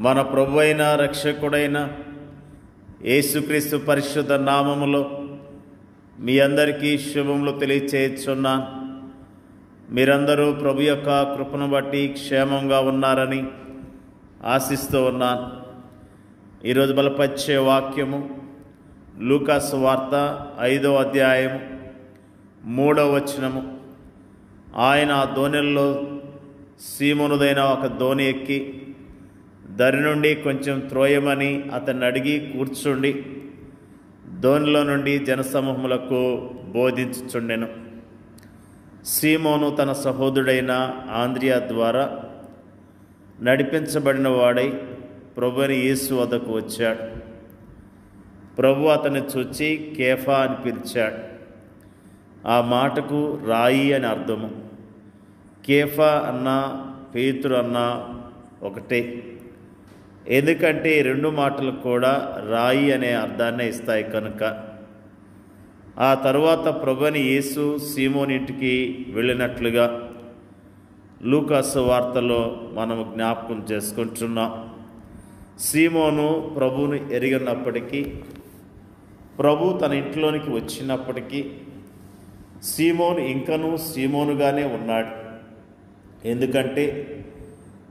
మన ప్రభువైన రక్షకుడైన యేసుక్రీస్తు పరిశుద్ధ నామములో మీ అందరికీ శుభములు తెలియచేయుచున్నాను. మీరందరూ ప్రభు యొక్క కృపను బట్టి క్షేమంగా ఉన్నారని ఆశిస్తూ ఉన్నాను. ఈరోజు బలపరిచే వాక్యము లూకా సువార్త 5వ అధ్యాయము 3వ వచనము. ఆయన ఆ దోణిలో సీమోనుదైన ఒక దోణి ఎక్కి దరి నుండి కొంచెం త్రోయమని అతన్ని అడిగి కూర్చుండి దోణిలో నుండి జనసమూహములకు బోధించుచుండెను. సీమోను తన సహోదరుడైన ఆంద్రియా ద్వారా నడిపించబడిన వాడై ప్రభువైన యేసు వద్దకు వచ్చాడు. ప్రభు అతన్ని చూచి కేఫా అని పిలిచాడు. ఆ మాటకు రాయి అని అర్థము. కేఫా అన్నా పేతురు అన్నా ఒకటే, ఎందుకంటే ఈ రెండు మాటలు కూడా రాయి అనే అర్థాన్ని ఇస్తాయి కనుక. ఆ తరువాత ప్రభువైన యేసు సీమోను ఇంటికి వెళ్ళినట్లుగా లూకా సువార్తలో మనం జ్ఞాపకం చేసుకుంటున్నాం. సీమోను ప్రభువును ఎరిగినప్పటికీ, ప్రభు తన ఇంట్లోనికి వచ్చినప్పటికీ సీమోను ఇంకనూ సీమోనుగానే ఉన్నాడు. ఎందుకంటే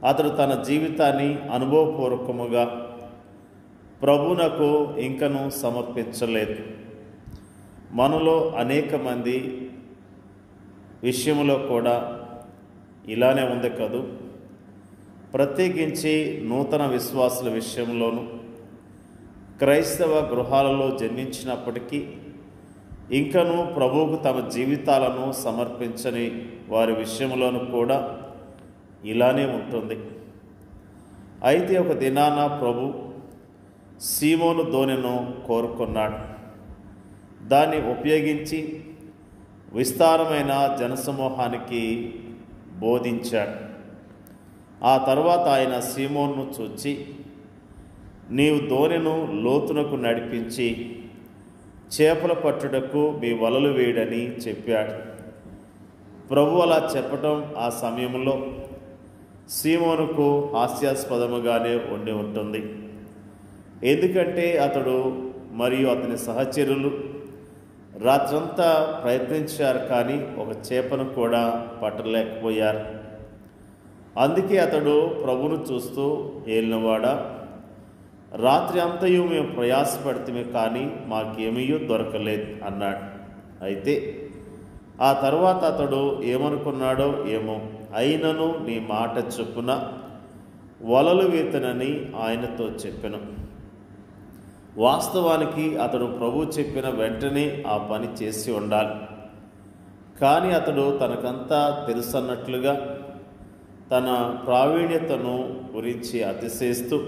అతడు తన జీవితాన్ని అనుభవపూర్వకముగా ప్రభువునకు ఇంకనూ సమర్పించలేదు. మనలో అనేక మంది విషయంలో కూడా ఇలానే ఉంది కదూ. ప్రత్యేకించి నూతన విశ్వాసుల విషయంలోనూ క్రైస్తవ గృహాలలో జన్మించినప్పటికీ ఇంకనూ ప్రభువుకు తమ జీవితాలను సమర్పించని వారి విషయంలోనూ కూడా ఇలానే ఉంటుంది. అయితే ఒక దినాన ప్రభు సీమోను దోణిను కోరుకున్నాడు. దాన్ని ఉపయోగించి విస్తారమైన జనసమూహానికి బోధించాడు. ఆ తర్వాత ఆయన సీమోనును చూచి, నీవు దోణిను లోతునకు నడిపించి చేపల పట్టుటకు మీ వలలు వేయడని చెప్పాడు. ప్రభు అలా చెప్పటం ఆ సమయంలో సీమోనుకు హాస్యాస్పదముగానే ఉండి ఉంటుంది. ఎందుకంటే అతడు మరియు అతని సహచరులు రాత్రంతా ప్రయత్నించారు, కానీ ఒక చేపను కూడా పట్టలేకపోయారు. అందుకే అతడు ప్రభువును చూస్తూ, ఏలినవాడా, రాత్రి అంతయు మేము ప్రయాసపడితే కానీ మాకేమీ దొరకలేదు అన్నాడు. అయితే ఆ తర్వాత అతడు ఏమనుకున్నాడో ఏమో, అయినను నీ మాట చొప్పున వలలు వేతనని ఆయనతో చెప్పెను. వాస్తవానికి అతడు ప్రభు చెప్పిన వెంటనే ఆ పని చేసి ఉండాలి. కానీ అతడు తనకంతా తెలుసన్నట్లుగా తన ప్రావీణ్యతను గురించి అతిశయిస్తూ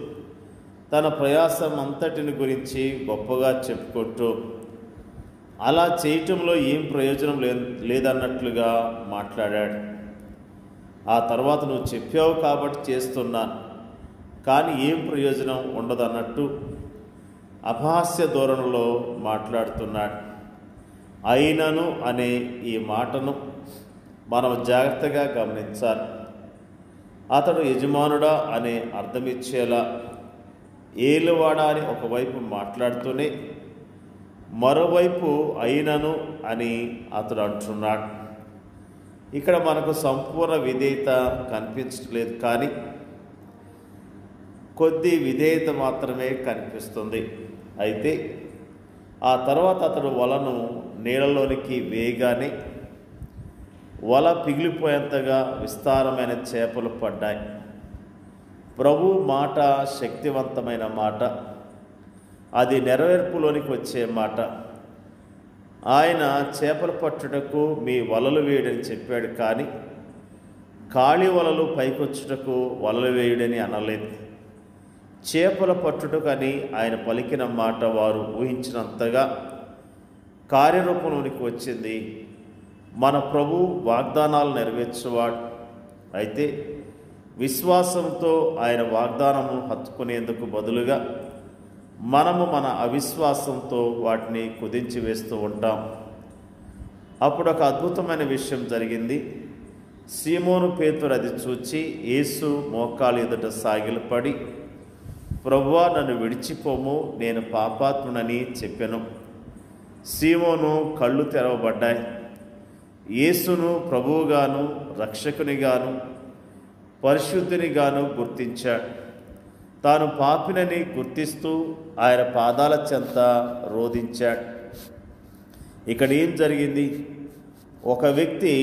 తన ప్రయాసం అంతటిని గురించి గొప్పగా చెప్పుకుంటూ అలా చేయటంలో ఏం ప్రయోజనం లేదన్నట్లుగా మాట్లాడాడు. ఆ తర్వాత నువ్వు చెప్పావు కాబట్టి చేస్తున్నాను, కానీ ఏం ప్రయోజనం ఉండదన్నట్టు అపహాస్య ధోరణిలో మాట్లాడుతున్నాడు. అయినను అనే ఈ మాటను మనం జాగ్రత్తగా గమనించాలి. అతడు యజమానుడా అనే అర్థమిచ్చేలా ఏలువాడా అని ఒకవైపు మాట్లాడుతూనే మరోవైపు అయినను అని అతడు అంటున్నాడు. ఇక్కడ మనకు సంపూర్ణ విధేయత కనిపించట్లేదు, కానీ కొద్ది విధేయత మాత్రమే కనిపిస్తుంది. అయితే ఆ తర్వాత అతడు వలను నీళ్ళలోనికి వేయగానే వల పిగిలిపోయేంతగా విస్తారమైన చేపలు పడ్డాయి. ప్రభు మాట శక్తివంతమైన మాట, అది నెరవేర్పులోనికి వచ్చే మాట. ఆయన చేపలు పట్టుటకు మీ వలలు వేయడని చెప్పాడు, కానీ ఖాళీ వలలు పైకొచ్చుటకు వలలు వేయడని అనలేదు. చేపల పట్టుటకు అని ఆయన పలికిన మాట వారు ఊహించినంతగా కార్యరూపంలోనికి వచ్చింది. మన ప్రభు వాగ్దానాలు నెరవేర్చేవాడు. అయితే విశ్వాసంతో ఆయన వాగ్దానము హత్తుకునేందుకు బదులుగా మనము మన అవిశ్వాసంతో వాటిని కుదించి వేస్తూ ఉంటాం. అప్పుడు ఒక అద్భుతమైన విషయం జరిగింది. సీమోను పేతురు అది చూచి యేసు మోకాలు ఎదుట సాగిలపడి ప్రభువా, నన్ను విడిచిపోము, నేను పాపాత్ముడని చెప్పెను. సీమోను కళ్ళు తెరవబడ్డాయి. యేసును ప్రభువుగాను రక్షకునిగాను పరిశుద్ధునిగాను గుర్తించాడు. తాను పాపినని గుర్తిస్తూ ఆయన పాదాల చెంత రోధించాడు. ఇక్కడ ఏం జరిగింది? ఒక వ్యక్తి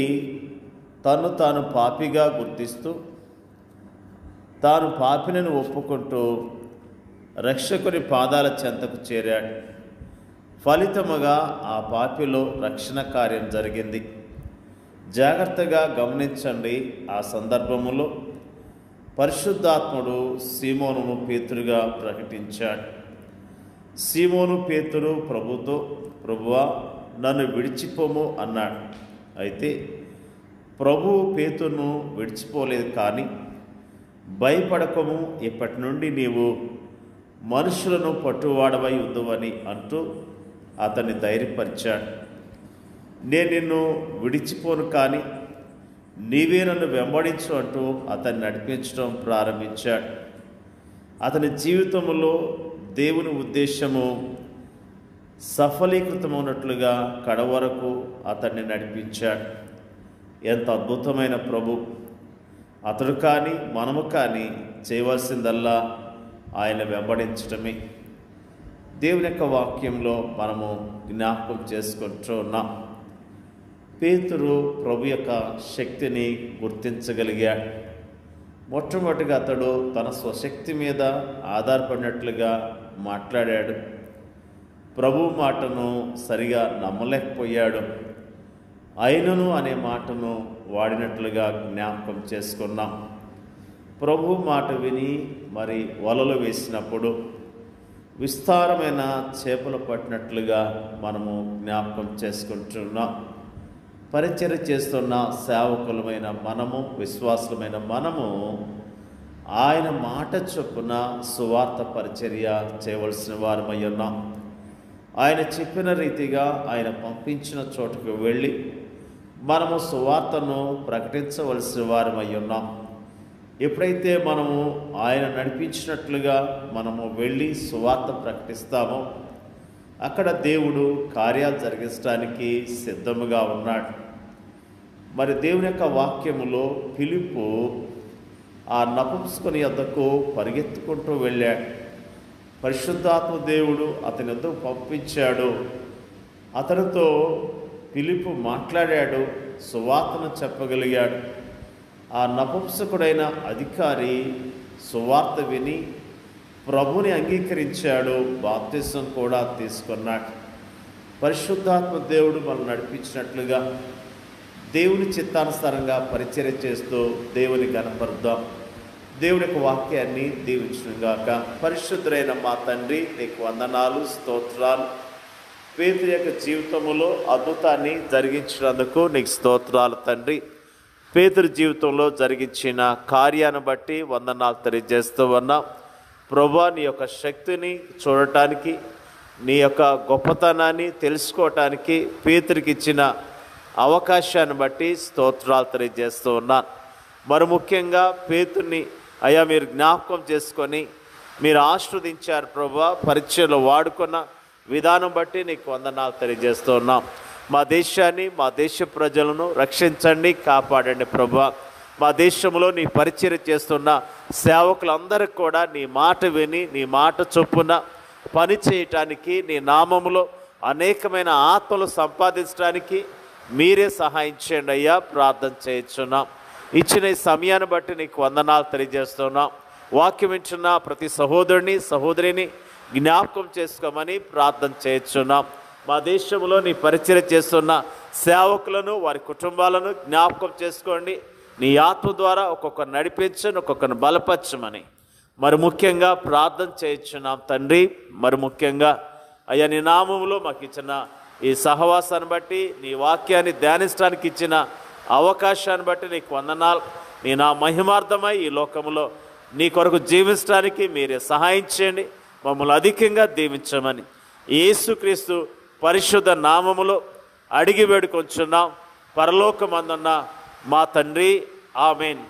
తను తాను పాపిగా గుర్తిస్తూ తాను పాపినని ఒప్పుకుంటూ రక్షకుని పాదాల చెంతకు చేరాడు. ఫలితముగా ఆ పాపిలో రక్షణ కార్యం జరిగింది. జాగ్రత్తగా గమనించండి. ఆ సందర్భములో పరిశుద్ధాత్ముడు సీమోనును పేతురుగా ప్రకటించాడు. సీమోను పేతురు ప్రభుతో, ప్రభువా, నన్ను విడిచిపోము అన్నాడు. అయితే ప్రభువు పేతురును విడిచిపోలేదు. కానీ భయపడకము, ఇప్పటి నుండి నీవు మనుషులను పట్టువాడవై ఉందువని అంటూ అతన్ని ధైర్యపరిచాడు. నేను నిన్ను విడిచిపోను, కానీ నీవే నన్ను వెంబడించు అంటూ అతన్ని నడిపించడం ప్రారంభించాడు. అతని జీవితంలో దేవుని ఉద్దేశము సఫలీకృతమైనట్లుగా కడవరకు అతన్ని నడిపించాడు. ఎంత అద్భుతమైన ప్రభు! అతడు కానీ మనము కానీ చేయవలసిందల్లా ఆయన వెంబడించటమే. దేవుని యొక్క వాక్యంలో మనము జ్ఞాపకం చేసుకుంటూ ఉన్నాం. పేతురు ప్రభు యొక్క శక్తిని గుర్తించగలిగాడు. మొట్టమొదటిగా అతడు తన స్వశక్తి మీద ఆధారపడినట్లుగా మాట్లాడాడు. ప్రభు మాటను సరిగా నమ్మలేకపోయాడు. అయినను అనే మాటను వాడినట్లుగా జ్ఞాపకం చేసుకున్నాం. ప్రభు మాట విని మరి వలలు వేసినప్పుడు విస్తారమైన చేపలు పట్టినట్లుగా మనము జ్ఞాపకం చేసుకుంటున్నాం. పరిచర్య చేస్తున్న సేవకులమైన మనము, విశ్వాసులమైన మనము ఆయన మాట చొప్పున సువార్త పరిచర్య చేయవలసిన వారమై ఉన్నాం. ఆయన చెప్పిన రీతిగా ఆయన పంపించిన చోటుకు వెళ్ళి మనము సువార్తను ప్రకటించవలసిన వారమై ఉన్నాం. ఎప్పుడైతే మనము ఆయన నడిపించినట్లుగా మనము వెళ్ళి సువార్త ప్రకటిస్తామో అక్కడ దేవుడు కార్యాలు జరిగించడానికి సిద్ధముగా ఉన్నాడు. మరి దేవుని యొక్క వాక్యములో ఫిలిప్పు ఆ నపుంసకుని యొద్దకు పరిగెత్తుకుంటూ వెళ్ళాడు. పరిశుద్ధాత్మ దేవుడు అతని యొద్దకు పంపించాడు. అతనితో ఫిలిప్పు మాట్లాడాడు, సువార్తను చెప్పగలిగాడు. ఆ నపుంసకుడైన అధికారి సువార్త విని ప్రభుని అంగీకరించాడు, బాప్తిసం కూడా తీసుకున్నాడు. పరిశుద్ధాత్మ దేవుడు మనం నడిపించినట్లుగా దేవుని చిత్తానుసారంగా పరిచర్య చేస్తూ దేవుని కనపరుద్దాం. దేవుని యొక్క వాక్యాన్ని దీవించుగాక. పరిశుద్ధుడైన మా తండ్రి, నీకు వందనాలు, స్తోత్రాలు. పేతురు యొక్క జీవితంలో అద్భుతాన్ని జరిగించినందుకు నీకు స్తోత్రాలు తండ్రి. పేతురు జీవితంలో జరిగించిన కార్యాన్ని బట్టి వందనాలు తెలియజేస్తూ ఉన్నాం. ప్రభువా, నీ యొక్క శక్తిని చూడటానికి, నీ యొక్క గొప్పతనాన్ని తెలుసుకోవటానికి పేతురికి ఇచ్చిన అవకాశాన్ని బట్టి స్తోత్రాలు తెలియజేస్తూ ఉన్నాను. మరి ముఖ్యంగా పేతుర్ని అయ్యా మీరు జ్ఞాపకం చేసుకొని మీరు ఆశీర్వదించారు ప్రభువా. పరిచయలో వాడుకున్న విధానం బట్టి నీకు వందనాలు తెలియజేస్తూ ఉన్నాం. మా దేశాన్ని, మా దేశ ప్రజలను రక్షించండి, కాపాడండి ప్రభువా. మా దేశంలో నీ పరిచర్య చేస్తున్న సేవకులందరికీ కూడా నీ మాట విని నీ మాట చొప్పున పని చేయటానికి, నీ నామములో అనేకమైన ఆత్మలు సంపాదించడానికి మీరే సహాయం చేయండి అయ్యా. ప్రార్థన చేయించున్నాం. ఇచ్చిన ఈ సమయాన్ని బట్టి నీకు వందనాలు తెలియజేస్తున్నాం. వాక్యం ఇచ్చిన ప్రతి సహోదరుని సహోదరిని జ్ఞాపకం చేసుకోమని ప్రార్థన చేయించున్నాం. మా దేశంలో నీ పరిచర్య చేస్తున్న సేవకులను, వారి కుటుంబాలను జ్ఞాపకం చేసుకోండి. నీ ఆత్మ ద్వారా ఒక్కొక్కరు నడిపించని, ఒక్కొక్కరిని బలపరచమని మరి ముఖ్యంగా ప్రార్థన చేయించున్నాం తండ్రి. మరి ముఖ్యంగా అయ్యా నీ నామములో మాకు ఇచ్చిన ఈ సహవాసాన్ని బట్టి, నీ వాక్యాన్ని ధ్యానించడానికి ఇచ్చిన అవకాశాన్ని బట్టి నీకు వందనాలు. నీ నా మహిమార్థమై ఈ లోకంలో నీ కొరకు జీవించడానికి మీరే సహాయం చేయండి. మమ్మల్ని అధికంగా దీవించమని యేసుక్రీస్తు పరిశుద్ధ నామములో అడిగి వేడుకొంచున్నాం పరలోకమందున్న మా తండ్రి. ఆమేన్.